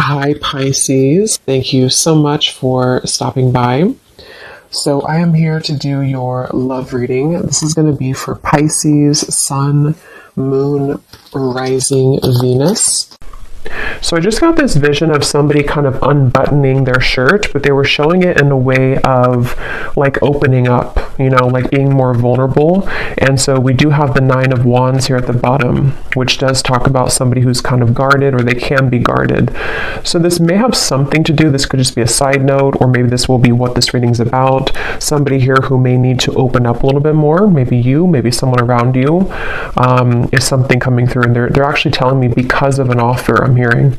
Hi, Pisces. Thank you so much for stopping by. So I am here to do your love reading. This is going to be for Pisces, Sun, Moon, Rising, Venus. So I just got this vision of somebody kind of unbuttoning their shirt, but they were showing it in a way of like opening up, like being more vulnerable. And so we do have the Nine of Wands here at the bottom, which does talk about somebody who's kind of guarded, or they can be guarded. So this may have something to do, this could just be a side note, or maybe this will be what this reading's about. Somebody here who may need to open up a little bit more, maybe you, maybe someone around you, is something coming through. And they're actually telling me because of an offer I'm hearing.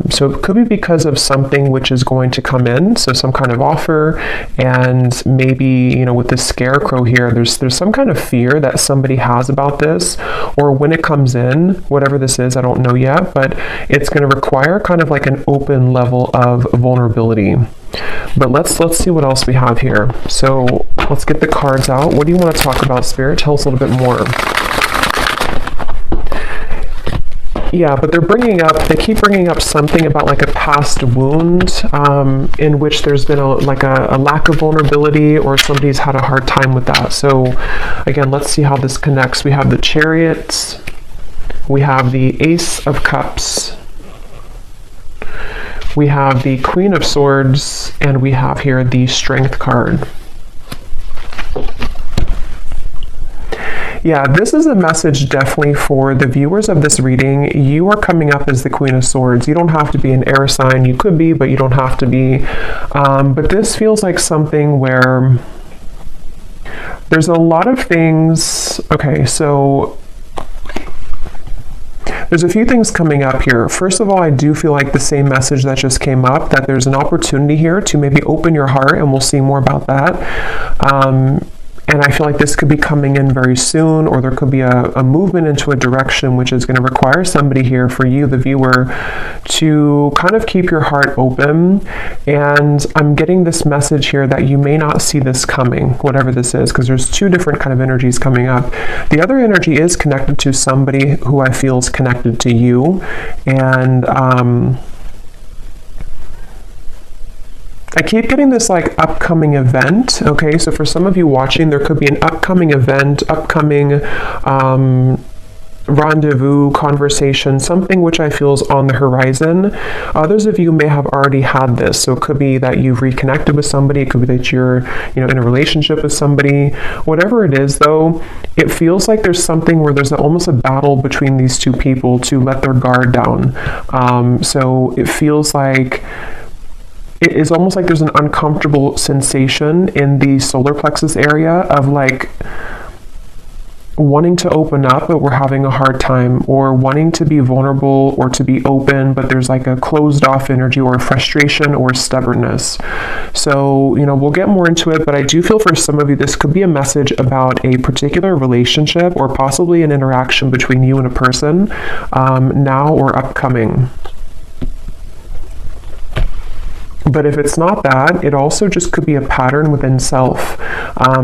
So it could be because of something which is going to come in, so some kind of offer, and maybe, with this scarecrow here, there's some kind of fear that somebody has about this, or when it comes in, whatever this is, I don't know yet, but it's going to require kind of like an open level of vulnerability. But let's see what else we have here. So let's get the cards out. What do you want to talk about, Spirit? Tell us a little bit more. Yeah, but they keep bringing up something about like a past wound in which there's been a lack of vulnerability, or somebody's had a hard time with that. So again, let's see how this connects. We have the Chariot, we have the Ace of Cups, we have the Queen of Swords, and we have here the Strength card. Yeah, this is a message definitely for the viewers of this reading. You are coming up as the Queen of Swords. You don't have to be an air sign. You could be, but you don't have to be. But this feels like something where there's a lot of things. Okay, so there's a few things coming up here. First of all, I do feel like the same message that just came up, that there's an opportunity here to maybe open your heart, and we'll see more about that. And I feel like this could be coming in very soon, or there could be a movement into a direction which is going to require somebody here, for you, the viewer, to kind of keep your heart open. And I'm getting this message here that you may not see this coming, whatever this is, because there's two different kind of energies coming up. The other energy is connected to somebody who I feel is connected to you. And I keep getting this like upcoming event. Okay, so for some of you watching, there could be an upcoming event, upcoming rendezvous, conversation, something which I feel is on the horizon. Others of you may have already had this, so it could be that you've reconnected with somebody, it could be that you're in a relationship with somebody. Whatever it is, though, it feels like there's something where there's almost a battle between these two people to let their guard down. So it feels like it is almost like there's an uncomfortable sensation in the solar plexus area of like wanting to open up, but we're having a hard time, or wanting to be vulnerable or to be open, but there's like a closed off energy, or frustration, or stubbornness. So, we'll get more into it, but I do feel for some of you, this could be a message about a particular relationship, or possibly an interaction between you and a person, now or upcoming. But if it's not that, it also just could be a pattern within self.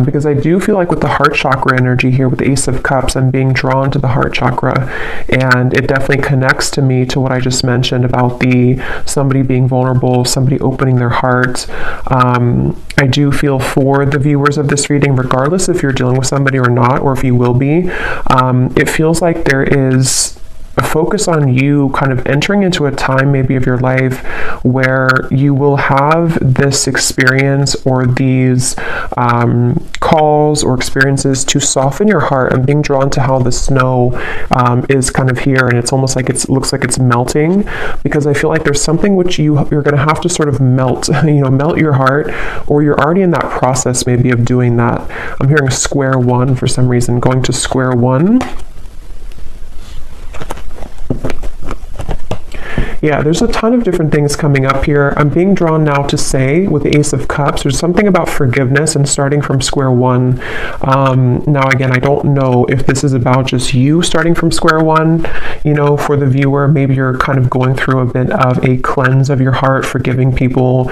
Because I do feel like with the heart chakra energy here, with the Ace of Cups, I'm being drawn to the heart chakra. And it definitely connects to me to what I just mentioned about somebody being vulnerable, somebody opening their heart. I do feel for the viewers of this reading, regardless if you're dealing with somebody or not, or if you will be, it feels like there is a focus on you kind of entering into a time maybe of your life where you will have this experience, or these calls or experiences to soften your heart. I'm being drawn to how the snow is kind of here, and it's almost like it looks like it's melting, because I feel like there's something which you're going to have to sort of melt, melt your heart, or you're already in that process maybe of doing that. I'm hearing square one for some reason, going to square one. Yeah, there's a ton of different things coming up here. I'm being drawn now to say, with the Ace of Cups, there's something about forgiveness and starting from square one. Now, again, I don't know if this is about just you starting from square one, for the viewer. Maybe you're kind of going through a bit of a cleanse of your heart, forgiving people,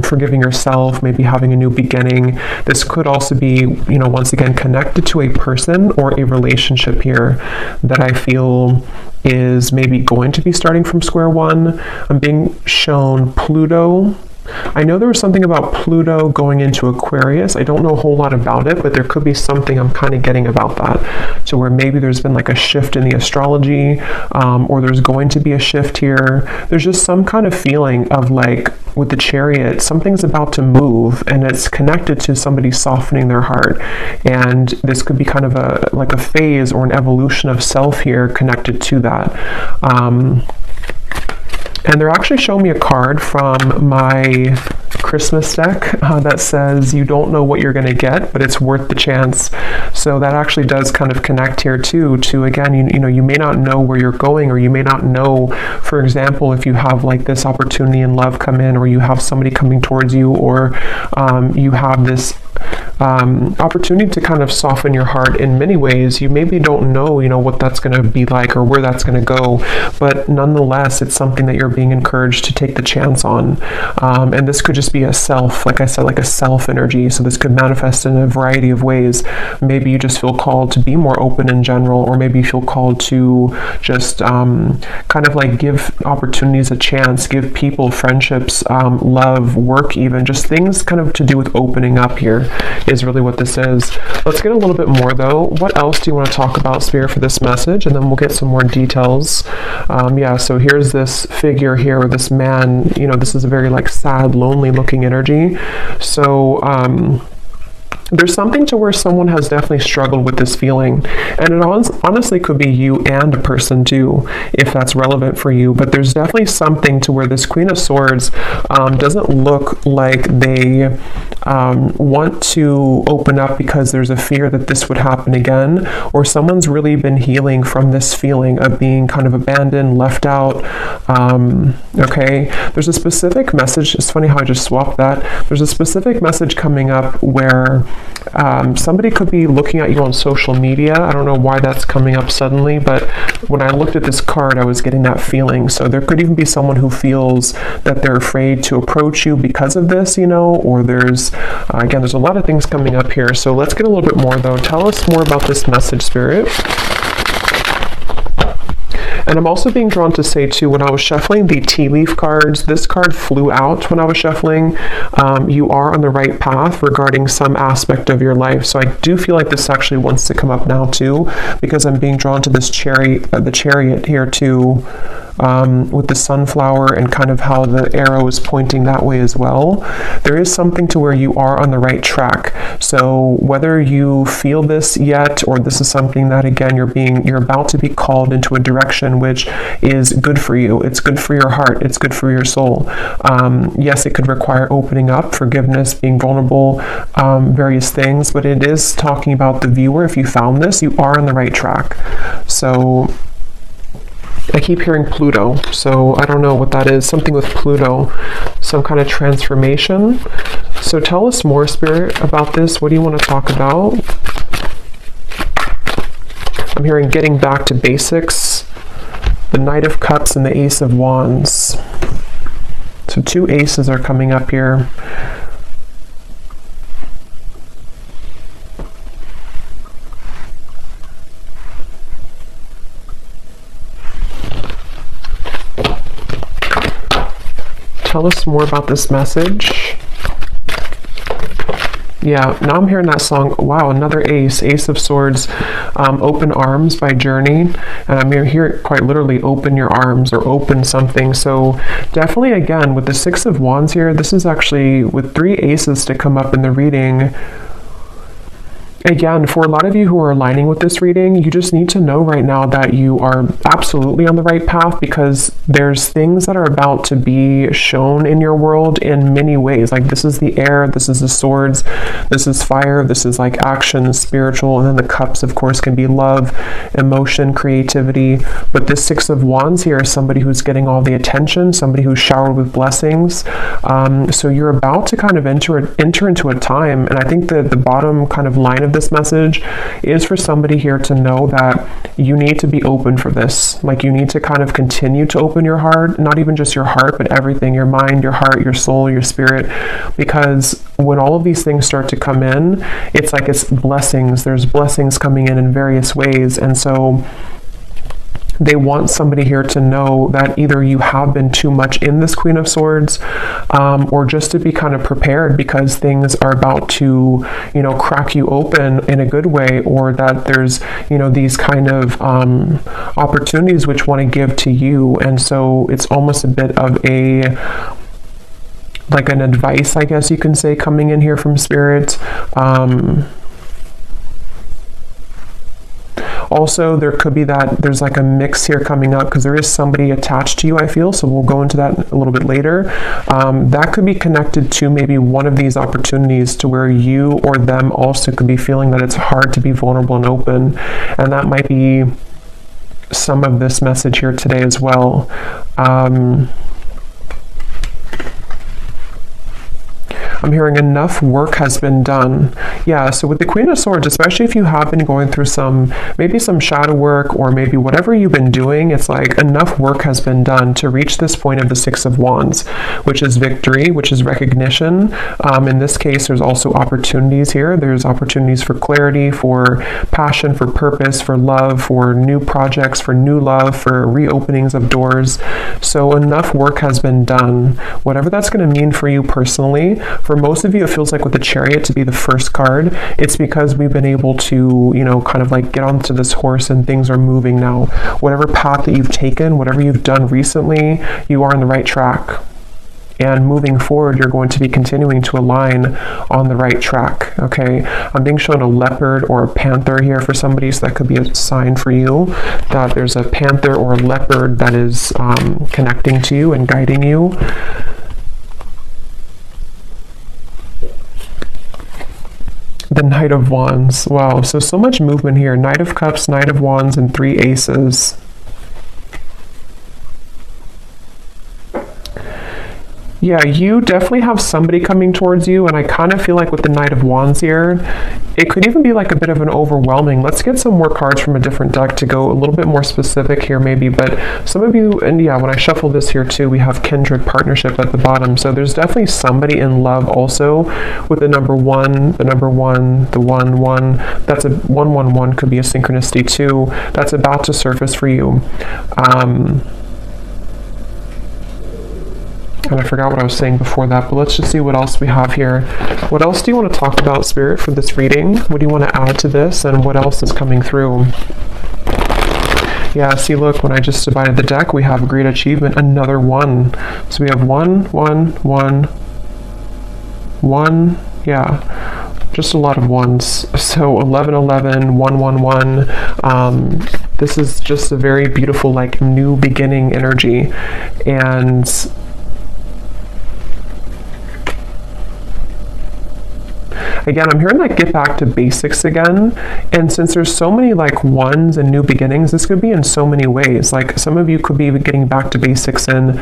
forgiving yourself, maybe having a new beginning. This could also be, once again, connected to a person or a relationship here that I feel is maybe going to be starting from square one. I'm being shown Pluto. I know there was something about Pluto going into Aquarius. I don't know a whole lot about it, but there could be something I'm kind of getting about that. So where maybe there's been like a shift in the astrology, or there's going to be a shift here. There's just some kind of feeling of like with the Chariot, something's about to move and it's connected to somebody softening their heart. And this could be kind of like a phase or an evolution of self here connected to that. And they're actually showing me a card from my Christmas deck that says you don't know what you're going to get, but it's worth the chance. So that actually does kind of connect here too to, again, you know, you may not know where you're going, or you may not know, for example, if you have like this opportunity in love come in, or you have somebody coming towards you, or you have this opportunity to kind of soften your heart in many ways. You maybe don't know, you know, what that's going to be like or where that's going to go, but nonetheless, it's something that you're being encouraged to take the chance on. And this could just be a self, like I said, like a self energy. So this could manifest in a variety of ways. Maybe you just feel called to be more open in general, or maybe you feel called to just kind of like give opportunities a chance, give people friendships, love, work, even just things kind of to do with opening up here is really what this is. Let's get a little bit more though. What else do you want to talk about, Spirit, for this message? And then we'll get some more details. Yeah, so here's this figure here, this man, you know, this is a very like sad, lonely looking energy. So there's something to where someone has definitely struggled with this feeling, and it honestly could be you and a person too, if that's relevant for you. But there's definitely something to where this Queen of Swords doesn't look like they want to open up because there's a fear that this would happen again, or someone's really been healing from this feeling of being kind of abandoned, left out. Okay, there's a specific message. It's funny how I just swapped that. There's a specific message coming up where somebody could be looking at you on social media. I don't know why that's coming up suddenly, but when I looked at this card, I was getting that feeling. So there could even be someone who feels that they're afraid to approach you because of this, you know, or there's, again, there's a lot of things coming up here. So let's get a little bit more though. Tell us more about this message, Spirit. And I'm also being drawn to say too, when I was shuffling the tea leaf cards, this card flew out when I was shuffling. You are on the right path regarding some aspect of your life. So I do feel like this actually wants to come up now too, because I'm being drawn to this chariot, the chariot here too, with the sunflower and kind of how the arrow is pointing that way as well. There is something to where you are on the right track. So whether you feel this yet, or this is something that, again, you're about to be called into a direction which is good for you. It's good for your heart. It's good for your soul. Yes, it could require opening up, forgiveness, being vulnerable, various things, but it is talking about the viewer. If you found this, you are on the right track. So I keep hearing Pluto, so I don't know what that is. Something with Pluto, some kind of transformation. So tell us more, Spirit, about this. What do you want to talk about? I'm hearing getting back to basics, the Knight of Cups and the Ace of Wands. So two aces are coming up here. Tell us more about this message. Yeah, now I'm hearing that song. Wow, another ace, Ace of Swords, Open Arms by Journey. And I'm hearing quite literally open your arms or open something. So definitely, again, with the Six of Wands here, this is actually with three aces to come up in the reading. Again, for a lot of you who are aligning with this reading, you just need to know right now that you are absolutely on the right path, because there's things that are about to be shown in your world in many ways. Like this is the air, this is the swords, this is fire, this is like action, spiritual, and then the cups, of course, can be love, emotion, creativity. But this Six of Wands here is somebody who's getting all the attention, somebody who's showered with blessings. So you're about to kind of enter into a time, and I think that the bottom kind of line of this message is for somebody here to know that you need to be open for this. Like you need to kind of continue to open your heart, not even just your heart, but everything, your mind, your heart, your soul, your spirit, because when all of these things start to come in, it's like it's blessings. There's blessings coming in various ways. And so They want somebody here to know that either you have been too much in this Queen of Swords, or just to be kind of prepared because things are about to, you know, crack you open in a good way, or that there's, you know, these kind of opportunities which want to give to you. And so it's almost a bit of a, like an advice, I guess you can say, coming in here from Spirit. Also, there could be that there's like a mix here coming up because there is somebody attached to you, I feel, so we'll go into that a little bit later. That could be connected to maybe one of these opportunities to where you or them also could be feeling that it's hard to be vulnerable and open, and that might be some of this message here today as well. I'm hearing enough work has been done. Yeah, so with the Queen of Swords, especially if you have been going through maybe some shadow work, or maybe whatever you've been doing, it's like enough work has been done to reach this point of the Six of Wands, which is victory, which is recognition. In this case, there's also opportunities here. There's opportunities for clarity, for passion, for purpose, for love, for new projects, for new love, for reopenings of doors. So enough work has been done. Whatever that's going to mean for you personally. For most of you, it feels like with the Chariot to be the first card, it's because we've been able to, you know, kind of like get onto this horse and things are moving now. Whatever path that you've taken, whatever you've done recently, you are on the right track. And moving forward, you're going to be continuing to align on the right track, okay? I'm being shown a leopard or a panther here for somebody, so that could be a sign for you that there's a panther or a leopard that is connecting to you and guiding you. The Knight of Wands. Wow, so much movement here. Knight of Cups, Knight of Wands, and 3 aces. Yeah, you definitely have somebody coming towards you, and I kind of feel like with the Knight of Wands here, it could even be like a bit of an overwhelming. Let's get some more cards from a different deck to go a little bit more specific here maybe, but some of you, and yeah, when I shuffle this here too, we have kindred partnership at the bottom, so there's definitely somebody in love also with the number 1, the 1, that's a 111 could be a synchronicity too, that's about to surface for you. And I forgot what I was saying before that, but let's just see what else we have here. What else do you want to talk about, Spirit, for this reading? What do you want to add to this, and what else is coming through? Yeah, see, look, when I just divided the deck, we have a great achievement, another 1. So we have 1, 1, 1, 1, yeah, just a lot of 1s. So 11, 11, 1, 1, 1. This is just a very beautiful, like, new beginning energy. And again, I'm hearing like get back to basics again. And since there's so many like 1s and new beginnings, this could be in so many ways. Like some of you could be getting back to basics in,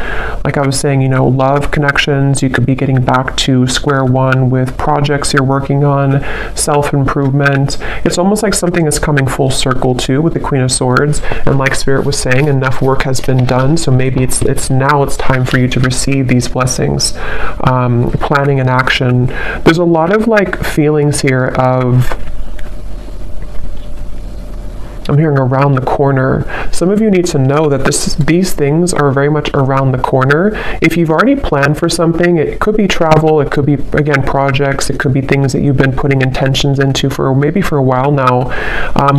like I was saying, you know, love connections. You could be getting back to square one with projects you're working on, self-improvement. It's almost like something is coming full circle too with the Queen of Swords. And like Spirit was saying, enough work has been done. So maybe it's now it's time for you to receive these blessings. Planning and action. There's a lot of like feelings here of, I'm hearing around the corner. Some of you need to know that these things are very much around the corner. If you've already planned for something, it could be travel, it could be, again, projects, it could be things that you've been putting intentions into for maybe for a while now.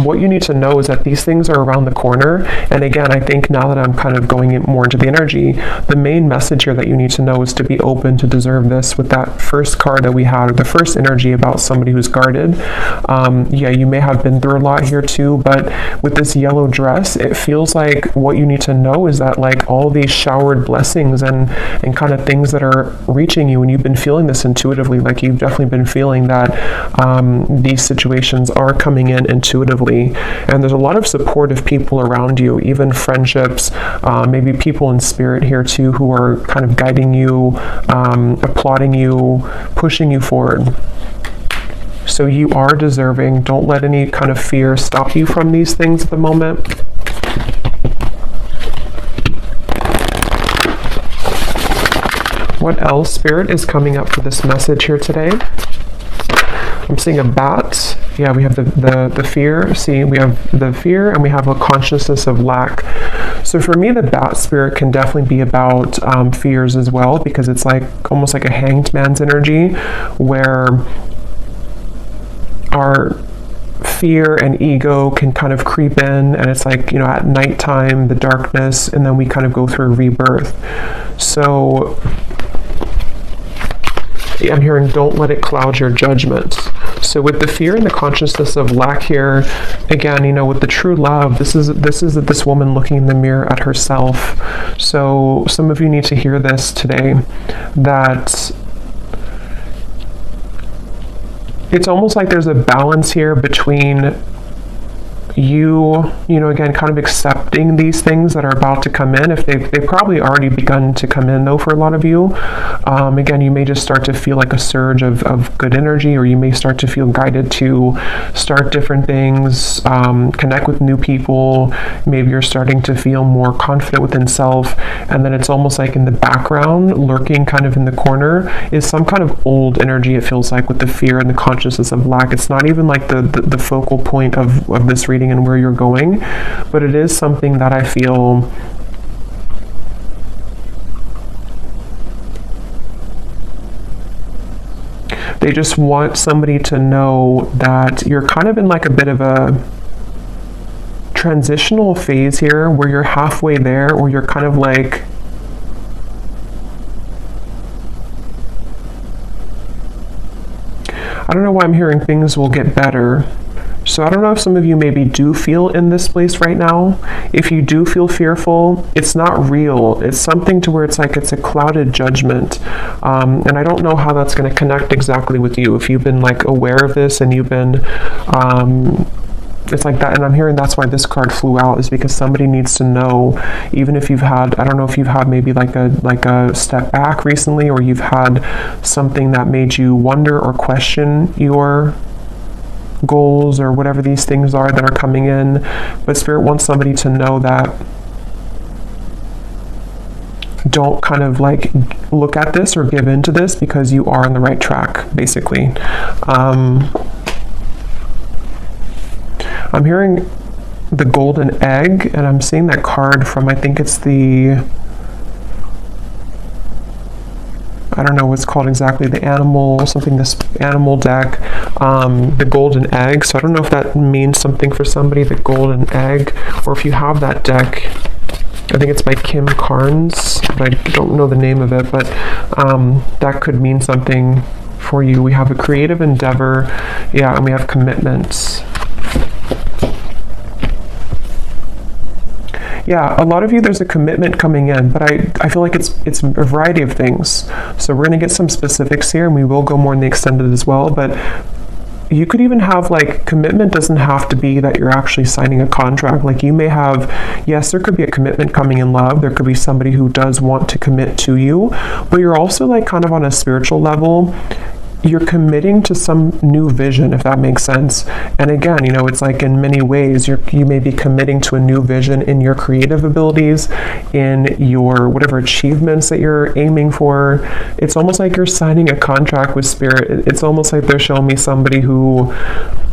What you need to know is that these things are around the corner. And again, I think now that I'm kind of going more into the energy, the main message here that you need to know is to be open to deserve this with that first card that we had, or the first energy about somebody who's guarded. Yeah, you may have been through a lot here too, but with this yellow dress, it feels like what you need to know is that like all these showered blessings and kind of things that are reaching you, and you've been feeling this intuitively, like you've definitely been feeling that these situations are coming in intuitively, and there's a lot of supportive people around you, even friendships, maybe people in spirit here too who are kind of guiding you, applauding you, pushing you forward. So you are deserving. Don't let any kind of fear stop you from these things at the moment. What else, Spirit, is coming up for this message here today? I'm seeing a bat Yeah, we have the fear. See, we have the fear and we have a consciousness of lack. So for me, the bat spirit can definitely be about fears as well, because it's like almost like a hanged man's energy, where our fear and ego can kind of creep in, and it's like, you know, at nighttime, the darkness, and then we kind of go through a rebirth. So I'm hearing, don't let it cloud your judgment. So with the fear and the consciousness of lack here, again, you know, with the true love, this is this woman looking in the mirror at herself. So some of you need to hear this today, that it's almost like there's a balance here between you know, again, kind of accepting these things that are about to come in. If they've probably already begun to come in, though, for a lot of you. Again, you may just start to feel like a surge of good energy, or you may start to feel guided to start different things, connect with new people. Maybe you're starting to feel more confident within self, and then it's almost like in the background, lurking kind of in the corner, is some kind of old energy, it feels like, with the fear and the consciousness of lack. It's not even like the focal point of this reading and where you're going, but it is something that I feel they just want somebody to know that you're kind of in like a bit of a transitional phase here, where you're halfway there, or you're kind of like, I don't know why I'm hearing things will get better. So I don't know if some of you maybe do feel in this place right now. If you do feel fearful, it's not real. It's something to where it's like it's a clouded judgment. And I don't know how that's going to connect exactly with you. If you've been like aware of this and you've been, it's like that. And I'm hearing that's why this card flew out, is because somebody needs to know, even if you've had, I don't know if you've had maybe like a step back recently, or you've had something that made you wonder or question your goals or whatever these things are that are coming in. But Spirit wants somebody to know that don't kind of like look at this or give into this, because you are on the right track, basically. I'm hearing the golden egg, and I'm seeing that card from, I think it's the, I don't know what's called exactly, the animal, something, this animal deck, the golden egg. So I don't know if that means something for somebody, the golden egg, or if you have that deck. I think it's by Kim Carnes, but I don't know the name of it, but that could mean something for you. We have a creative endeavor, yeah, and we have commitments. Yeah, a lot of you, there's a commitment coming in, but I feel like it's a variety of things. So we're going to get some specifics here, and we will go more in the extended as well, but you could even have, like, commitment doesn't have to be that you're actually signing a contract. Like, you may have, yes, there could be a commitment coming in love. There could be somebody who does want to commit to you, but you're also, like, kind of on a spiritual level, you're committing to some new vision, if that makes sense. And again, you know, it's like in many ways, you may be committing to a new vision in your creative abilities, in your whatever achievements that you're aiming for. It's almost like you're signing a contract with Spirit. It's almost like they're showing me somebody who,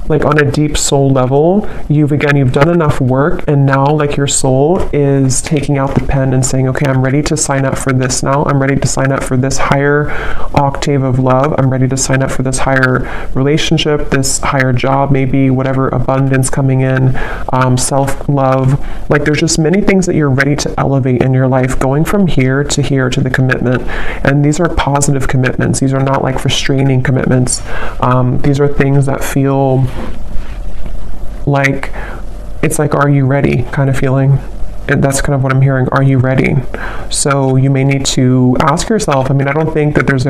like, on a deep soul level, you've done enough work, and now, like, your soul is taking out the pen and saying, okay, I'm ready to sign up for this now. I'm ready to sign up for this higher octave of love. I'm ready to sign up for this higher relationship, this higher job, maybe whatever abundance coming in, self-love. Like, there's just many things that you're ready to elevate in your life, going from here to the commitment. And these are positive commitments. These are not like restraining commitments. These are things that feel like, it's like, are you ready kind of feeling. And that's kind of what I'm hearing. Are you ready? So you may need to ask yourself, I mean, I don't think that there's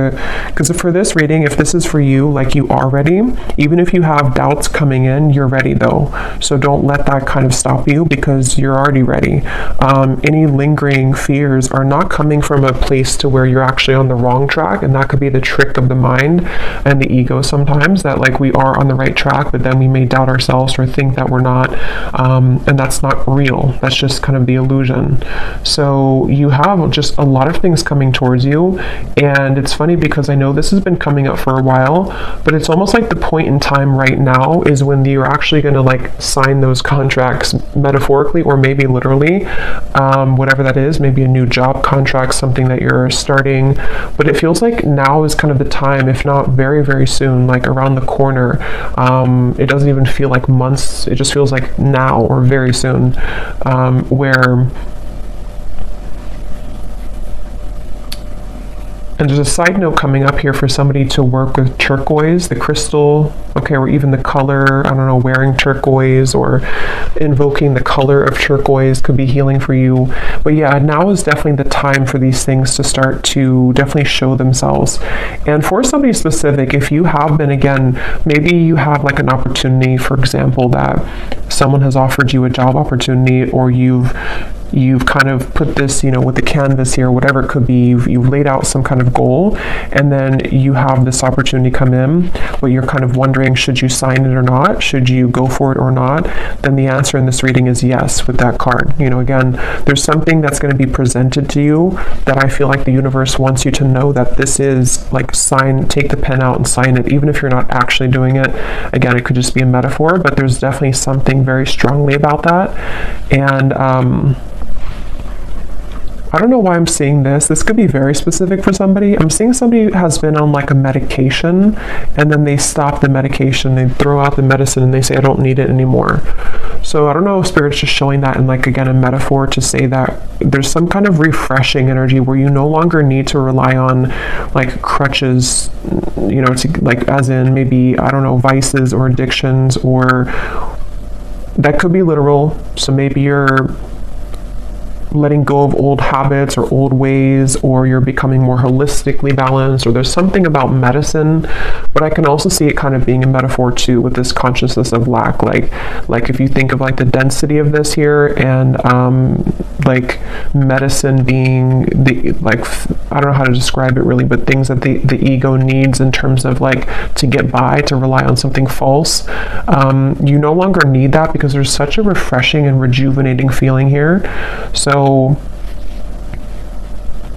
because for this reading, if this is for you, like, you are ready. Even if you have doubts coming in, you're ready though. So don't let that kind of stop you, because you're already ready. Any lingering fears are not coming from a place to where you're actually on the wrong track. And that could be the trick of the mind and the ego sometimes, that like we are on the right track, but then we may doubt ourselves or think that we're not. And that's not real. That's just kind of of the illusion. So you have just a lot of things coming towards you, and it's funny because I know this has been coming up for a while, but it's almost like the point in time right now is when you're actually going to like sign those contracts, metaphorically or maybe literally, whatever that is, maybe a new job contract, something that you're starting. But it feels like now is kind of the time, if not very, very soon, like around the corner. It doesn't even feel like months, it just feels like now or very soon, where, and there's a side note coming up here for somebody to work with turquoise, the crystal, okay, or even the color, I don't know, wearing turquoise or invoking the color of turquoise could be healing for you. But yeah, now is definitely the time for these things to start to definitely show themselves. And for somebody specific, if you have been, again, maybe you have like an opportunity, for example, that someone has offered you a job opportunity, or you've kind of put this, you know, with the canvas here, whatever it could be, you've laid out some kind of goal, and then you have this opportunity come in, but you're kind of wondering, should you sign it or not? Should you go for it or not? Then the answer in this reading is yes with that card. You know, again, there's something that's going to be presented to you that I feel like the universe wants you to know that this is like take the pen out and sign it, even if you're not actually doing it. Again, it could just be a metaphor, but there's definitely something very strongly about that. And I don't know why I'm seeing this. This could be very specific for somebody. I'm seeing somebody who has been on like a medication, and then they stop the medication, they throw out the medicine, and they say, I don't need it anymore. So I don't know if Spirit's just showing that in like, again, a metaphor to say that there's some kind of refreshing energy where you no longer need to rely on like crutches, you know, to like, as in maybe, I don't know, vices or addictions, or that could be literal. So maybe you're letting go of old habits or old ways, or you're becoming more holistically balanced, or there's something about medicine. But I can also see it kind of being a metaphor too, with this consciousness of lack, like if you think of like the density of this here, and like medicine being the, like, I don't know how to describe it really, but things that the ego needs in terms of like to get by, to rely on something false. You no longer need that because there's such a refreshing and rejuvenating feeling here. So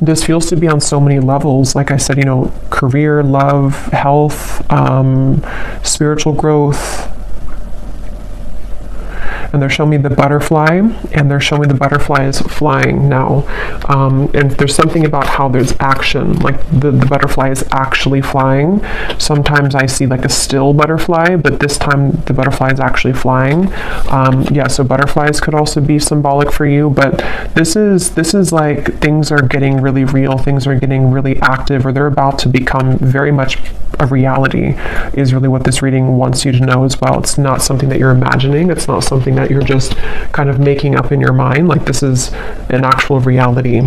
this feels to be on so many levels. Like I said, you know, career, love, health, spiritual growth. And they're showing me the butterfly, and they're showing me the butterfly is flying now. And there's something about how there's action, like the butterfly is actually flying. Sometimes I see like a still butterfly, but this time the butterfly is actually flying. Yeah, so butterflies could also be symbolic for you, but this is like things are getting really real, things are getting really active, or they're about to become very much a reality, is really what this reading wants you to know as well. It's not something that you're imagining, it's not something that you're just kind of making up in your mind. Like, this is an actual reality.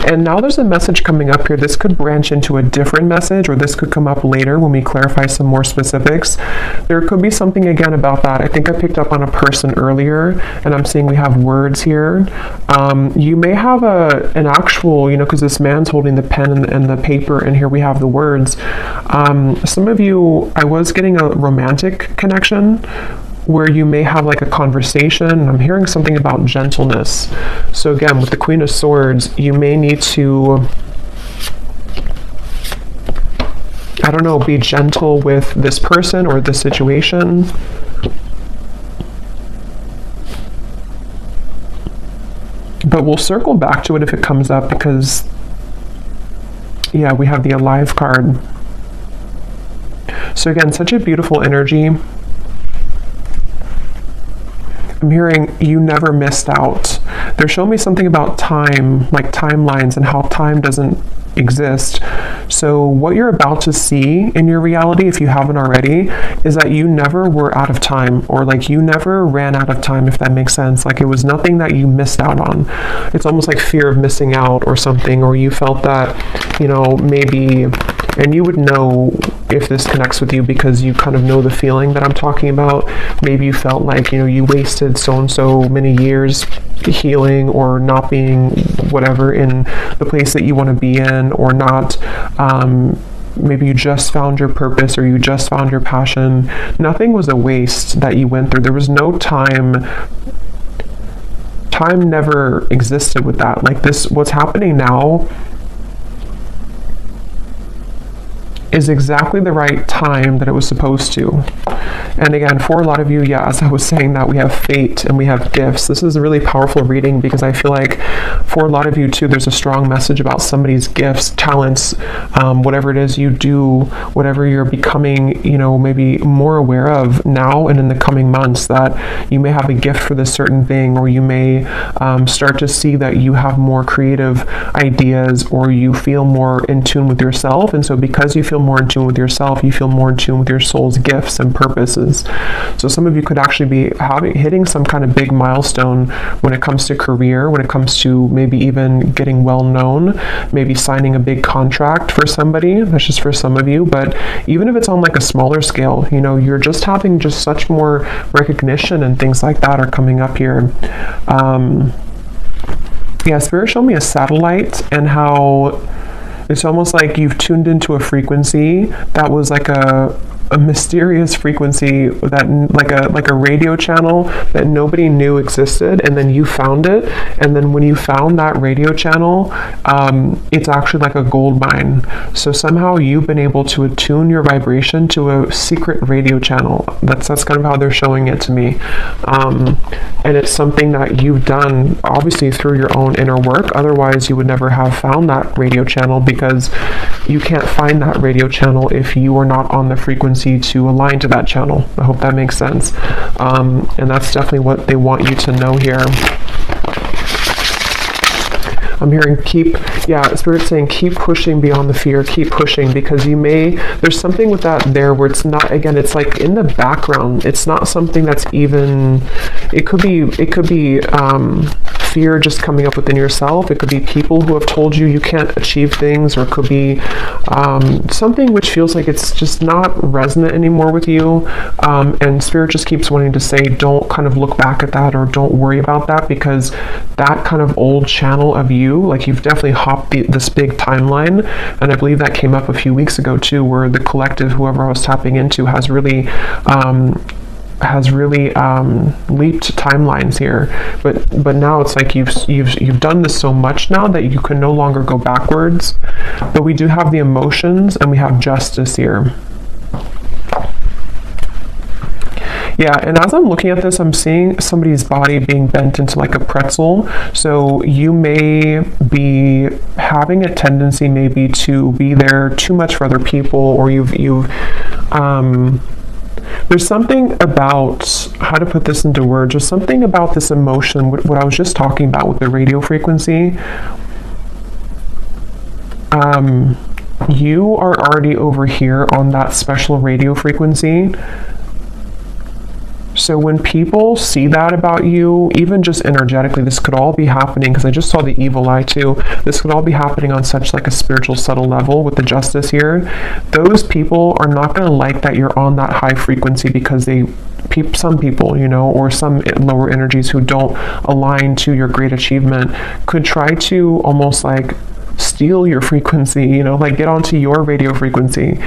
And now there's a message coming up here. This could branch into a different message, or this could come up later when we clarify some more specifics. There could be something again about that. I think I picked up on a person earlier, and I'm seeing we have words here. You may have an actual, you know, because this man's holding the pen and the paper, and here we have the words. Some of you, I was getting a romantic connection where you may have like a conversation. I'm hearing something about gentleness. So again, with the Queen of Swords, you may need to, I don't know, be gentle with this person or this situation. But we'll circle back to it if it comes up, because yeah, we have the Alive card. So again, such a beautiful energy. I'm hearing you never missed out. They're showing me something about time, like timelines, and how time doesn't exist. So what you're about to see in your reality, if you haven't already, is that you never were out of time, or like you never ran out of time, if that makes sense. Like, it was nothing that you missed out on. It's almost like fear of missing out or something, or you felt that, you know, maybe, and you would know if this connects with you because you kind of know the feeling that I'm talking about. Maybe you felt like, you know, you wasted so and so many years healing or not being whatever in the place that you want to be in, or not maybe you just found your purpose or you just found your passion. Nothing was a waste that you went through. There was no time. Time never existed with that. Like this, what's happening now is exactly the right time that it was supposed to. And again, for a lot of you, yeah, as I was saying, that we have fate and we have gifts. This is a really powerful reading because I feel like for a lot of you too, there's a strong message about somebody's gifts, talents, whatever it is you do, whatever you're becoming, you know, maybe more aware of now and in the coming months, that you may have a gift for this certain thing, or you may start to see that you have more creative ideas, or you feel more in tune with yourself. And so because you feel more in tune with yourself, you feel more in tune with your soul's gifts and purposes. So some of you could actually be hitting some kind of big milestone when it comes to career, when it comes to maybe even getting well known, maybe signing a big contract for somebody. That's just for some of you. But even if it's on like a smaller scale, you know, you're just having just such more recognition and things like that are coming up here. Yeah, Spirit showed me a satellite and how it's almost like you've tuned into a frequency that was like a mysterious frequency, that like a radio channel that nobody knew existed, and then you found it. And then when you found that radio channel, it's actually like a gold mine. So somehow you've been able to attune your vibration to a secret radio channel. That's kind of how they're showing it to me. And it's something that you've done obviously through your own inner work. Otherwise you would never have found that radio channel, because you can't find that radio channel if you are not on the frequency to align to that channel. I hope that makes sense. And that's definitely what they want you to know here. I'm hearing Spirit saying keep pushing beyond the fear, keep pushing, because there's something with that there where it's not, again, it's like in the background. It's not something that's even, it could be fear just coming up within yourself. It could be people who have told you you can't achieve things, or it could be something which feels like it's just not resonant anymore with you. And Spirit just keeps wanting to say, don't kind of look back at that, or don't worry about that, because that kind of old channel of you, like you've definitely hopped this big timeline. And I believe that came up a few weeks ago too, where the collective, whoever I was tapping into, has really leaped timelines here. But now it's like you've done this so much now that you can no longer go backwards. But we do have the emotions and we have justice here. Yeah, and as I'm looking at this, I'm seeing somebody's body being bent into like a pretzel. So you may be having a tendency maybe to be there too much for other people, or there's something about, how to put this into words, there's something about this emotion, what I was just talking about with the radio frequency. You are already over here on that special radio frequency. So when people see that about you, even just energetically, this could all be happening, because I just saw the evil eye too. This could all be happening on such like a spiritual subtle level with the justice here. Those people are not going to like that you're on that high frequency, because some people, you know, or some lower energies who don't align to your great achievement could try to almost like steal your frequency, you know, like get onto your radio frequency.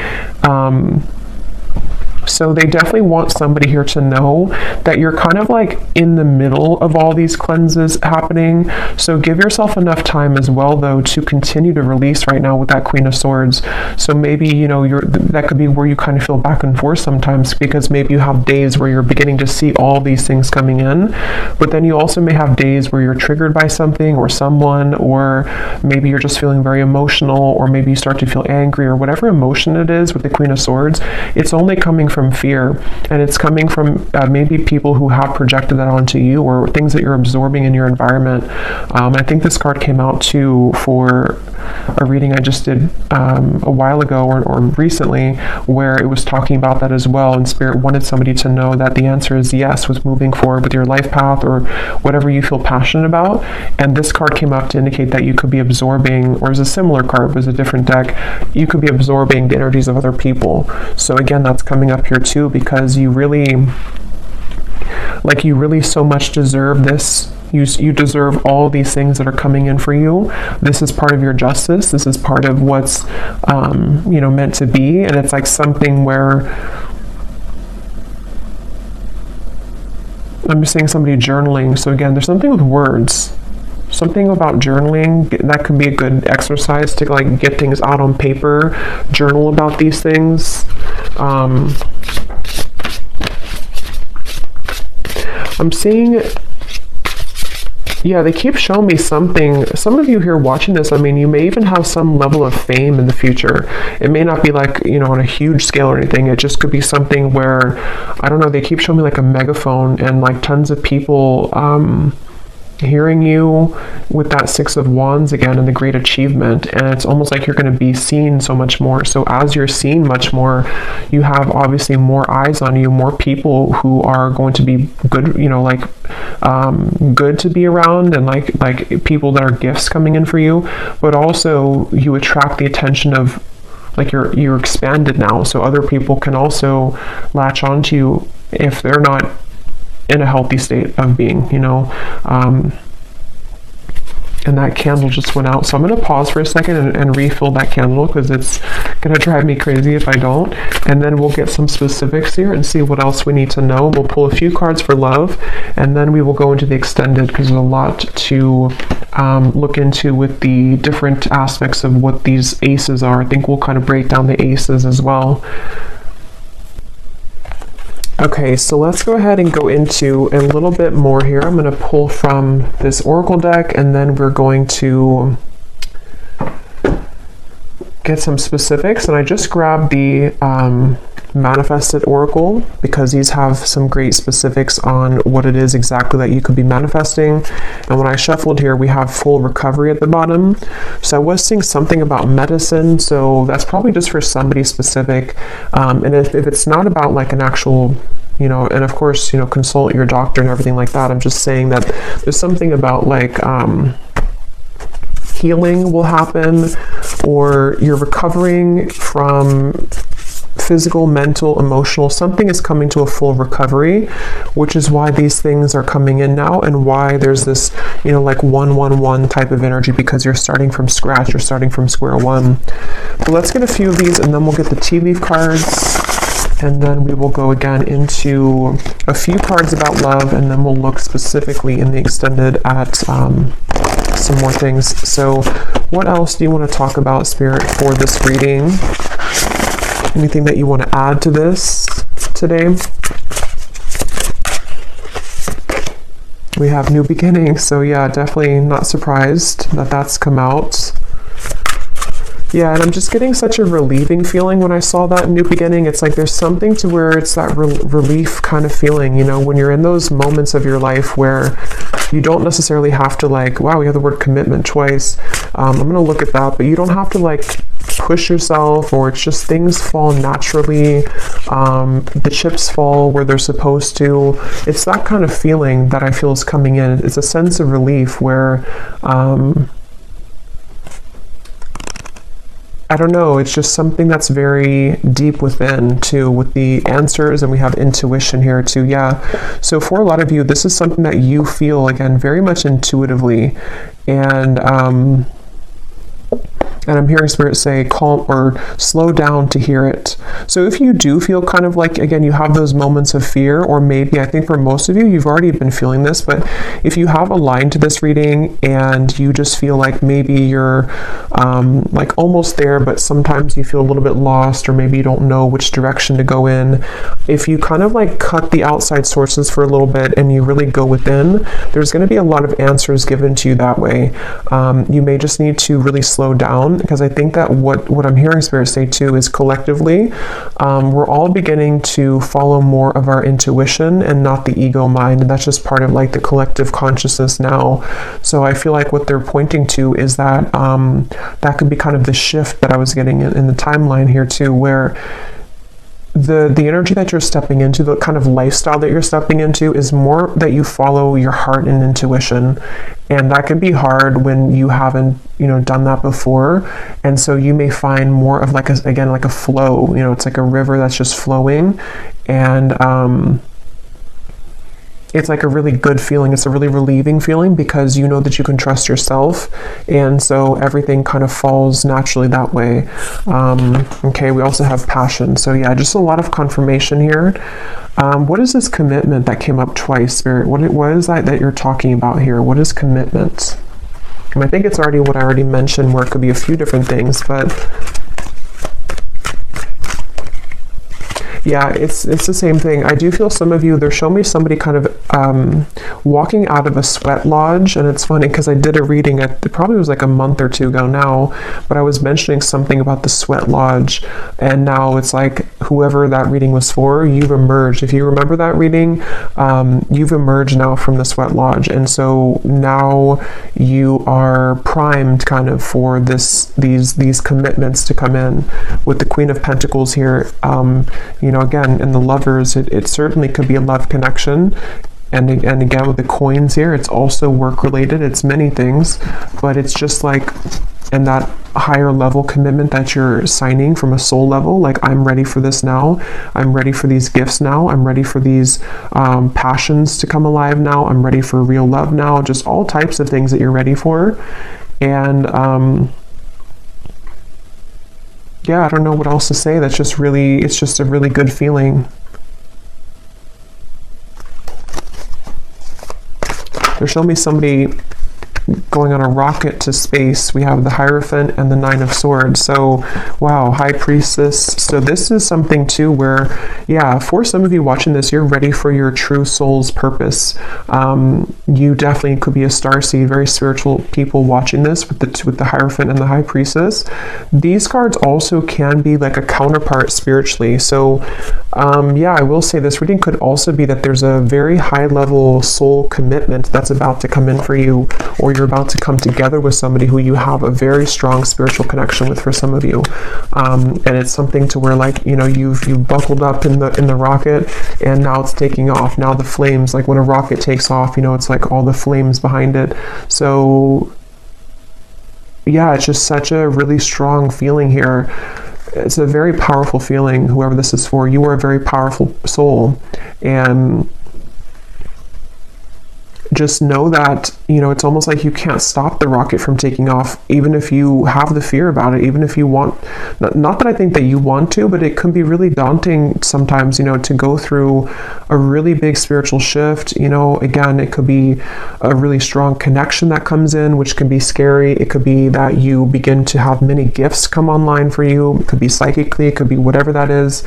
So they definitely want somebody here to know that you're kind of like in the middle of all these cleanses happening. So give yourself enough time as well, though, to continue to release right now with that Queen of Swords. So maybe, you know, that could be where you kind of feel back and forth sometimes, because maybe you have days where you're beginning to see all these things coming in, but then you also may have days where you're triggered by something or someone, or maybe you're just feeling very emotional, or maybe you start to feel angry, or whatever emotion it is with the Queen of Swords. It's only coming from fear, and it's coming from maybe people who have projected that onto you, or things that you're absorbing in your environment. I think this card came out too for a reading I just did a while ago or recently, where it was talking about that as well, and Spirit wanted somebody to know that the answer is yes with moving forward with your life path or whatever you feel passionate about. And this card came up to indicate that you could be absorbing, or is a similar card, but it's a different deck, you could be absorbing the energies of other people. So again, that's coming up here too, because you really so much deserve this, You deserve all these things that are coming in for you. This is part of your justice. This is part of what's, you know, meant to be. And it's like something where I'm just seeing somebody journaling. So again, there's something with words. Something about journaling, that could be a good exercise to like get things out on paper, journal about these things. I'm seeing, yeah, they keep showing me something. Some of you here watching this, I mean, you may even have some level of fame in the future. It may not be like, you know, on a huge scale or anything. It just could be something where, I don't know, they keep showing me like a megaphone and like tons of people, hearing you with that Six of Wands again and the great achievement, and it's almost like you're going to be seen so much more. So as you're seen much more, you have obviously more eyes on you, more people who are going to be good, you know, like good to be around, and like people that are gifts coming in for you. But also you attract the attention of, like, you're expanded now, so other people can also latch onto you if they're not in a healthy state of being, you know. And that candle just went out, so I'm going to pause for a second and refill that candle, because it's going to drive me crazy if I don't. And then we'll get some specifics here and see what else we need to know. We'll pull a few cards for love, and then we will go into the extended, because there's a lot to look into with the different aspects of what these aces are. I think we'll kind of break down the aces as well. Okay, so let's go ahead and go into a little bit more here. I'm going to pull from this oracle deck, and then we're going to get some specifics. And I just grabbed the manifested oracle, because these have some great specifics on what it is exactly that you could be manifesting. And when I shuffled here, we have full recovery at the bottom. So I was seeing something about medicine, so that's probably just for somebody specific. And if it's not about like an actual, you know, and of course, you know, consult your doctor and everything like that. I'm just saying that there's something about like healing will happen, or you're recovering from physical, mental, emotional, something is coming to a full recovery, which is why these things are coming in now, and why there's this, you know, like 111 type of energy, because you're starting from scratch, you're starting from square one. So let's get a few of these, and then we'll get the tea leaf cards, and then we will go again into a few cards about love, and then we'll look specifically in the extended at some more things. So what else do you want to talk about, Spirit, for this reading? Anything that you want to add to this today? We have new beginnings, so yeah, definitely not surprised that that's come out. Yeah, and I'm just getting such a relieving feeling when I saw that new beginning. It's like there's something to where it's that relief kind of feeling, you know, when you're in those moments of your life where you don't necessarily have to, like, wow, we have the word commitment twice. I'm going to look at that, but you don't have to like push yourself, or it's just things fall naturally. The chips fall where they're supposed to. It's that kind of feeling that I feel is coming in. It's a sense of relief where, I don't know, it's just something that's very deep within too, with the answers, and we have intuition here too. Yeah, so for a lot of you, this is something that you feel, again, very much intuitively, and I'm hearing Spirit say calm or slow down to hear it. So if you do feel kind of like, again, you have those moments of fear, or maybe, I think for most of you, you've already been feeling this, but if you have a line to this reading and you just feel like maybe you're like almost there, but sometimes you feel a little bit lost, or maybe you don't know which direction to go in, if you kind of like cut the outside sources for a little bit and you really go within, there's going to be a lot of answers given to you that way. You may just need to really slow down, because I think that what I'm hearing Spirit say too is collectively, we're all beginning to follow more of our intuition and not the ego mind, and that's just part of like the collective consciousness now. So I feel like what they're pointing to is that that could be kind of the shift that I was getting in the timeline here too, where the energy that you're stepping into, the kind of lifestyle that you're stepping into, is more that you follow your heart and intuition. And that can be hard when you haven't, you know, done that before. And so you may find more of like again, like a flow, you know, it's like a river that's just flowing. And it's like a really good feeling. It's a really relieving feeling because you know that you can trust yourself, and so everything kind of falls naturally that way. Okay, we also have passion. So yeah, just a lot of confirmation here. What is this commitment that came up twice, Spirit? What is that you're talking about here? What is commitment? And I think it's already what I already mentioned, where it could be a few different things, but yeah, it's the same thing. I do feel some of you, they're showing me somebody kind of walking out of a sweat lodge. And it's funny because I did a reading, it probably was like a month or two ago now, but I was mentioning something about the sweat lodge. And now it's like whoever that reading was for, you've emerged. If you remember that reading, you've emerged now from the sweat lodge. And so now you are primed kind of for these commitments to come in. With the Queen of Pentacles here, again, in the lovers, it certainly could be a love connection. And again, with the coins here, it's also work related. It's many things, but it's just like in that higher level commitment that you're signing from a soul level, like I'm ready for this now. I'm ready for these gifts now. I'm ready for these passions to come alive now. I'm ready for real love now. Just all types of things that you're ready for. And yeah, I don't know what else to say. That's just really, it's just a really good feeling. They're showing me somebody going on a rocket to space. We have the Hierophant and the Nine of Swords. So, wow, High Priestess. So this is something too where, yeah, for some of you watching this, you're ready for your true soul's purpose. You definitely could be a starseed, very spiritual people watching this with the Hierophant and the High Priestess. These cards also can be like a counterpart spiritually. So, yeah, I will say this reading could also be that there's a very high level soul commitment that's about to come in for you, or you're about to come together with somebody who you have a very strong spiritual connection with for some of you. And it's something to where, like, you've buckled up in the rocket, and now it's taking off. Now the flames, like when a rocket takes off, it's like all the flames behind it. So yeah, it's just such a really strong feeling here. It's a very powerful feeling. Whoever this is for, you are a very powerful soul, and just know that, it's almost like you can't stop the rocket from taking off, even if you have the fear about it, even if you want, not that I think that you want to, but it can be really daunting sometimes, to go through a really big spiritual shift. Again, it could be a really strong connection that comes in, which can be scary. It could be that you begin to have many gifts come online for you. It could be psychically, it could be whatever that is.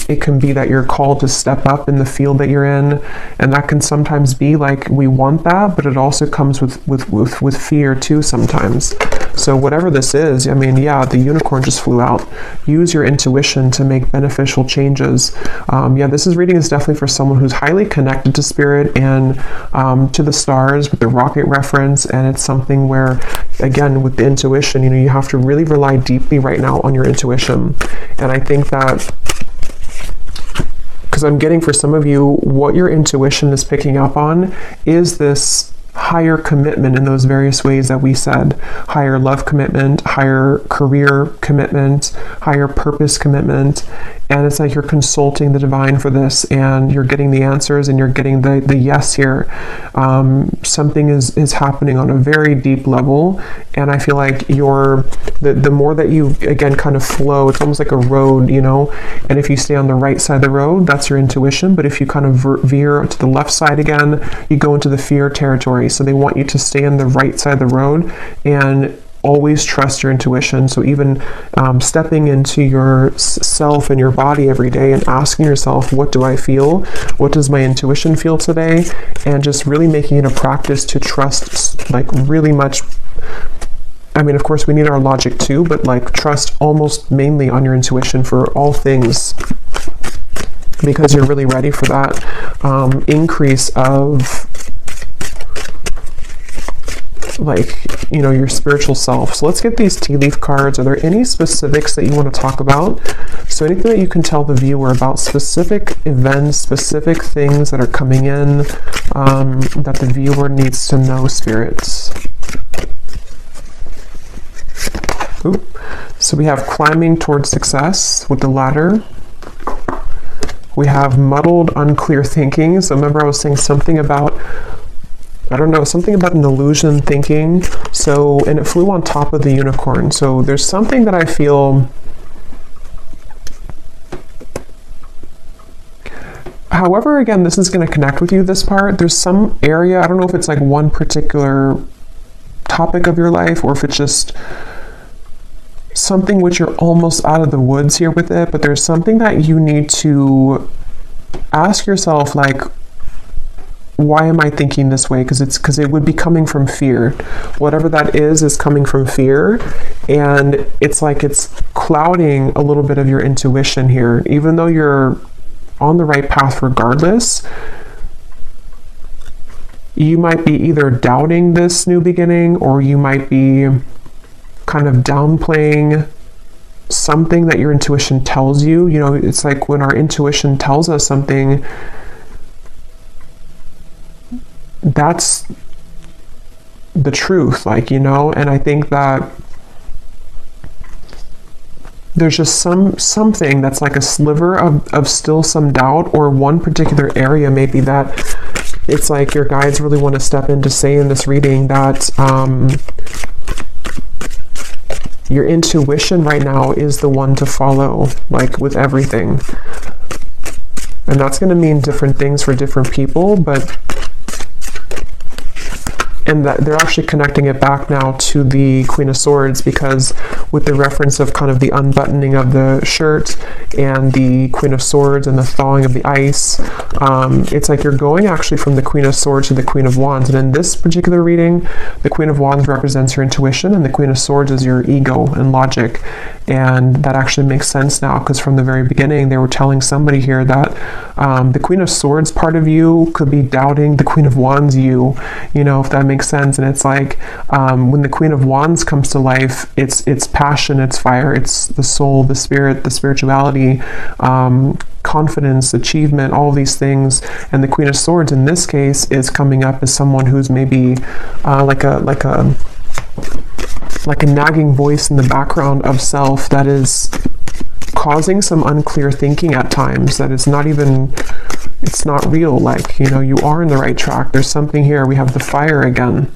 It can be that you're called to step up in the field that you're in, and that can sometimes be like, we want that, but it also comes with fear too sometimes. So whatever this is, yeah, the unicorn just flew out. Use your intuition to make beneficial changes. Yeah, this reading is definitely for someone who's highly connected to spirit and to the stars with the rocket reference. And it's something where, again, with the intuition, you have to really rely deeply right now on your intuition. And I think that, because I'm getting for some of you, what your intuition is picking up on is this higher commitment in those various ways that we said. Higher love commitment, higher career commitment, higher purpose commitment. And it's like you're consulting the divine for this, and you're getting the answers, and you're getting the yes here. Something is happening on a very deep level, and I feel like the more that you, again, kind of flow, it's almost like a road, and if you stay on the right side of the road, that's your intuition. But if you kind of veer to the left side again, you go into the fear territory. So they want you to stay on the right side of the road and always trust your intuition. So even stepping into yourself and your body every day and asking yourself, what do I feel? What does my intuition feel today? And just really making it a practice to trust, like, really much. Of course we need our logic too, but like trust almost mainly on your intuition for all things, because you're really ready for that increase of, like, your spiritual self. So let's get these tea leaf cards. Are there any specifics that you want to talk about? So anything that you can tell the viewer about specific events, specific things that are coming in, that the viewer needs to know, spirits. Ooh. So we have climbing towards success with the ladder. We have muddled, unclear thinking. So remember I was saying something about, I don't know, something about an illusion thinking. So, and it flew on top of the unicorn. So there's something that I feel, however, again, this is going to connect with you, this part. There's some area, I don't know if it's like one particular topic of your life or if it's just something which you're almost out of the woods here with it, but there's something that you need to ask yourself, like, why am I thinking this way? Because it would be coming from fear. Whatever that is coming from fear, and it's like it's clouding a little bit of your intuition here, even though you're on the right path regardless. You might be either doubting this new beginning, or you might be kind of downplaying something that your intuition tells you. You know, it's like when our intuition tells us something, that's the truth, like, you know. And I think that there's just something that's like a sliver of still some doubt, or one particular area maybe that it's like your guides really want to step in to say in this reading that your intuition right now is the one to follow, like with everything. And that's going to mean different things for different people, but and that they're actually connecting it back now to the Queen of Swords, because with the reference of kind of the unbuttoning of the shirt and the Queen of Swords and the thawing of the ice, it's like you're going actually from the Queen of Swords to the Queen of Wands. And in this particular reading, the Queen of Wands represents your intuition and the Queen of Swords is your ego and logic. And that actually makes sense now, because from the very beginning they were telling somebody here that the Queen of Swords part of you could be doubting the Queen of Wands you know, if that makes sense. And it's like when the Queen of Wands comes to life, it's passion, it's fire, it's the soul, the spirit, the spirituality, confidence, achievement, all of these things. And the Queen of Swords in this case is coming up as someone who's maybe like a nagging voice in the background of self that is causing some unclear thinking at times, that is not even, it's not real. Like, you know, you are in the right track. There's something here. We have the fire again.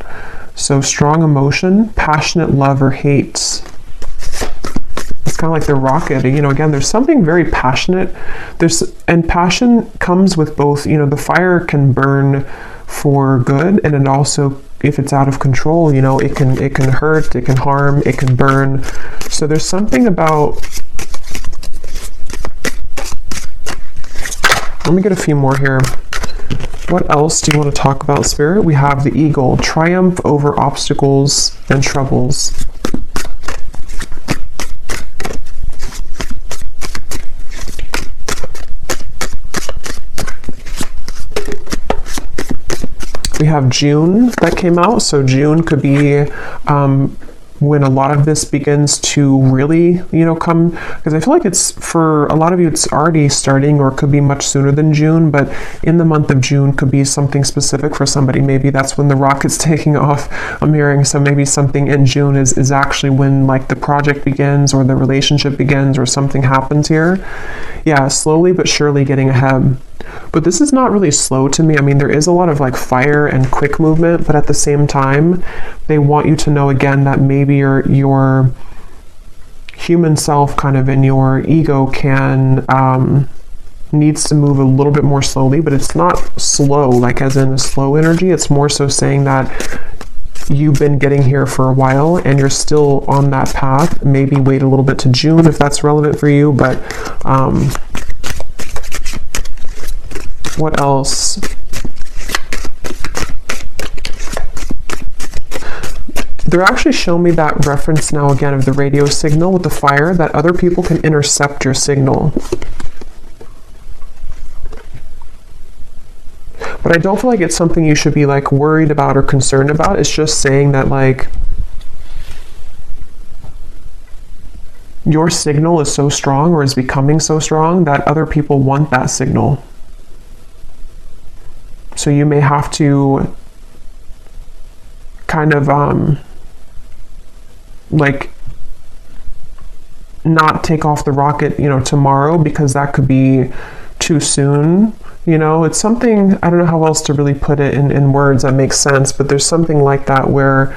So strong emotion, passionate love or hate. It's kind of like the rocket, you know, again, there's something very passionate. And passion comes with both, you know, the fire can burn for good, and it also, if it's out of control, you know, it can hurt, it can harm, it can burn. So there's something about, let me get a few more here. What else do you want to talk about, Spirit? We have the eagle, triumph over obstacles and troubles. We have June that came out. So June could be when a lot of this begins to really, you know, come, because I feel like it's, for a lot of you, it's already starting, or it could be much sooner than June, but in the month of June could be something specific for somebody. Maybe that's when the rocket's taking off, I'm hearing. So maybe something in June is actually when like the project begins, or the relationship begins, or something happens here. Yeah, slowly but surely getting ahead. But this is not really slow to me. I mean, there is a lot of like fire and quick movement, but at the same time, they want you to know again that maybe your human self, kind of in your ego, can needs to move a little bit more slowly, but it's not slow, like as in a slow energy. It's more so saying that you've been getting here for a while and you're still on that path. Maybe wait a little bit to June if that's relevant for you, but what else? They're actually showing me that reference now again of the radio signal with the fire, that other people can intercept your signal. But I don't feel like it's something you should be like worried about or concerned about. It's just saying that like your signal is so strong, or is becoming so strong, that other people want that signal. So you may have to kind of like not take off the rocket, you know, tomorrow, because that could be too soon. You know, it's something, I don't know how else to really put it in words that makes sense, but there's something like that where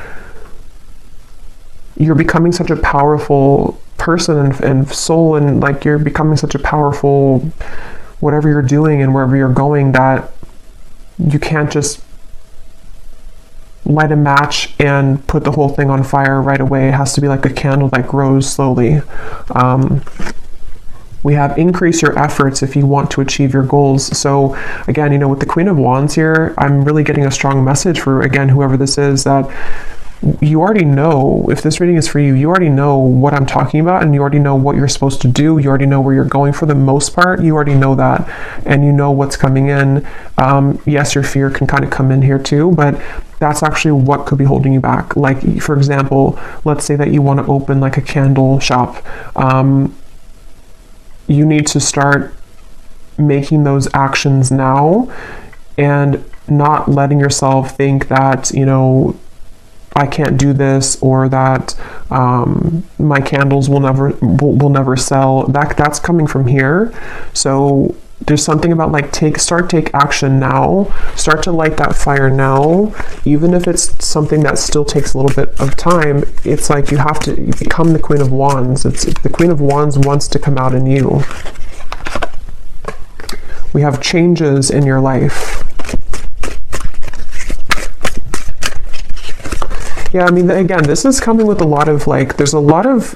you're becoming such a powerful person and soul, and like you're becoming such a powerful whatever you're doing and wherever you're going, that you can't just light a match and put the whole thing on fire right away. It has to be like a candle that grows slowly. We have increase your efforts if you want to achieve your goals. So again, you know, with the Queen of Wands here, I'm really getting a strong message for, again, whoever this is, that you already know, if this reading is for you, you already know what I'm talking about, and you already know what you're supposed to do. You already know where you're going for the most part. You already know that, and you know what's coming in. Yes, your fear can kind of come in here too, but that's actually what could be holding you back. Like, for example, let's say that you want to open like a candle shop. You need to start making those actions now and not letting yourself think that, you know, I can't do this, or that my candles will never sell. That's coming from here. So there's something about like take action now. Start to light that fire now, even if it's something that still takes a little bit of time. It's like you have to become the Queen of Wands. It's the Queen of Wands wants to come out in you. We have changes in your life. Yeah, I mean, again, this is coming with a lot of like, there's a lot of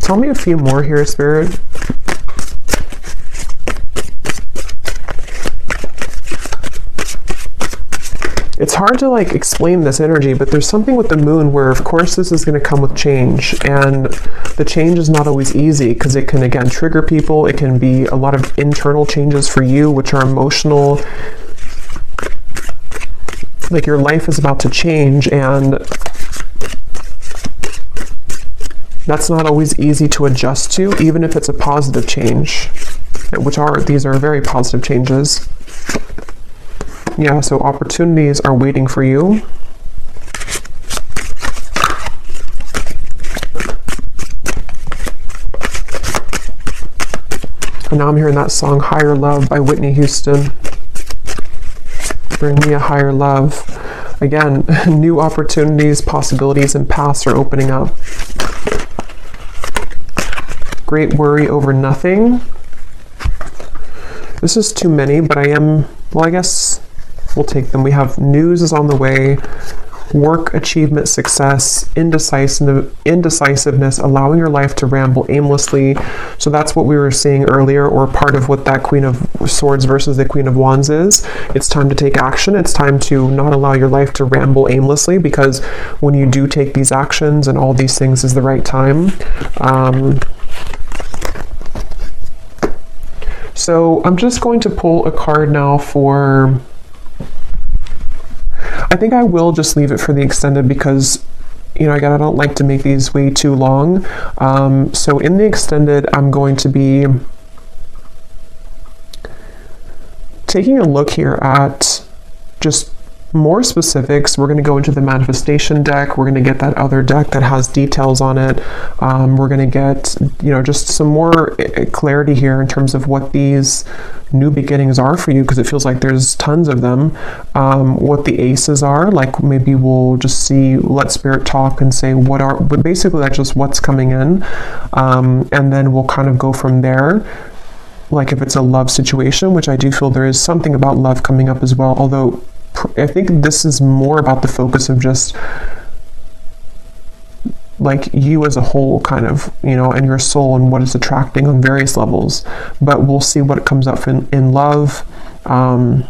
tell me a few more here, Spirit. It's hard to like explain this energy, but there's something with the moon where of course this is going to come with change, and the change is not always easy because it can again trigger people. It can be a lot of internal changes for you, which are emotional. Like your life is about to change, and that's not always easy to adjust to, even if it's a positive change, these are very positive changes. Yeah, so opportunities are waiting for you. And now I'm hearing that song, Higher Love by Whitney Houston. Bring me a higher love. Again, new opportunities, possibilities, and paths are opening up. Great worry over nothing. This is too many, but I guess we'll take them. We have news is on the way, work, achievement, success, indecisiveness, allowing your life to ramble aimlessly. So that's what we were seeing earlier, or part of what that Queen of Swords versus the Queen of Wands is. It's time to take action. It's time to not allow your life to ramble aimlessly, because when you do take these actions and all these things is the right time. So I'm just going to pull a card now for, I think I will just leave it for the extended because, you know, again, I don't like to make these way too long. So in the extended, I'm going to be taking a look here at just more specifics. We're going to go into the manifestation deck. We're going to get that other deck that has details on it. We're going to get, you know, just some more clarity here in terms of what these new beginnings are for you, because it feels like there's tons of them. What the aces are, like maybe we'll just see, let Spirit talk and say but basically that's just what's coming in. And then we'll kind of go from there. Like if it's a love situation, which I do feel there is something about love coming up as well, although I think this is more about the focus of just like you as a whole, kind of, you know, and your soul and what it's attracting on various levels. But we'll see what comes up in love. And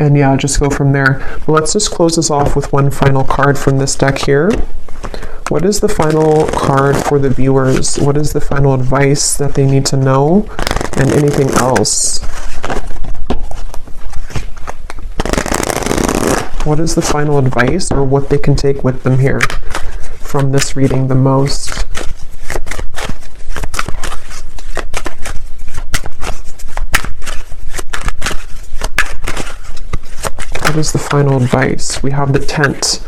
yeah, just go from there. But let's just close this off with one final card from this deck here. What is the final card for the viewers? What is the final advice that they need to know, and anything else? What is the final advice, or what they can take with them here from this reading the most? What is the final advice? We have the Tent.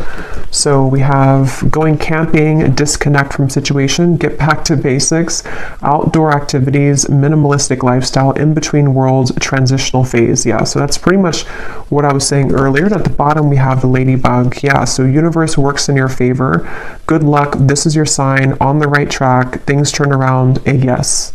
So we have going camping, disconnect from situation, get back to basics, outdoor activities, minimalistic lifestyle, in between worlds, transitional phase. Yeah, so that's pretty much what I was saying earlier. And at the bottom we have the ladybug. Yeah, so universe works in your favor. Good luck. This is your sign, on the right track. Things turn around. A yes.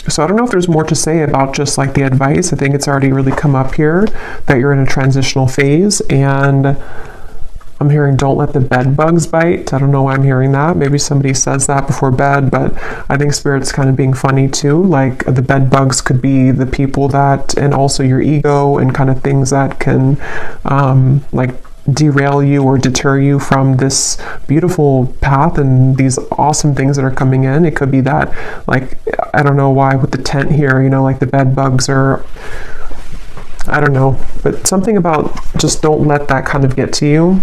So I don't know if there's more to say about just like the advice. I think it's already really come up here that you're in a transitional phase, and I'm hearing don't let the bed bugs bite. I don't know why I'm hearing that. Maybe somebody says that before bed, but I think Spirit's kind of being funny too. Like the bed bugs could be the people that, and also your ego and kind of things that can like derail you or deter you from this beautiful path and these awesome things that are coming in. It could be that, like, I don't know why with the tent here, you know, like the bed bugs are, I don't know, but something about just don't let that kind of get to you.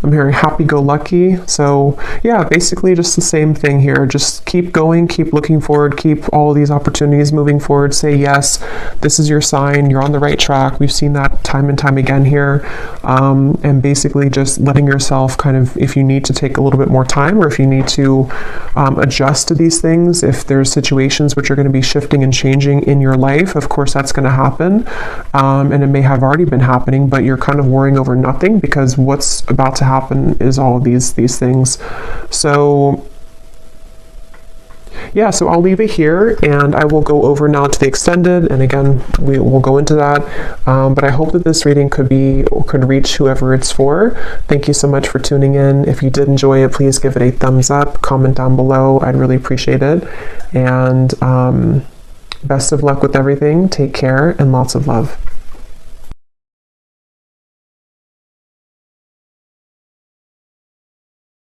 I'm hearing happy-go-lucky. So yeah, basically just the same thing here. Just keep going, keep looking forward, keep all these opportunities moving forward. Say yes, this is your sign, you're on the right track. We've seen that time and time again here. And basically just letting yourself kind of, if you need to take a little bit more time, or if you need to adjust to these things, if there's situations which are going to be shifting and changing in your life, of course that's going to happen. And it may have already been happening, but you're kind of worrying over nothing, because what's about to happen is all of these things. So yeah, so I'll leave it here, and I will go over now to the extended, and again we will go into that, but I hope that this reading could reach whoever it's for. Thank you so much for tuning in. If you did enjoy it, please give it a thumbs up, comment down below. I'd really appreciate it, and best of luck with everything. Take care and lots of love.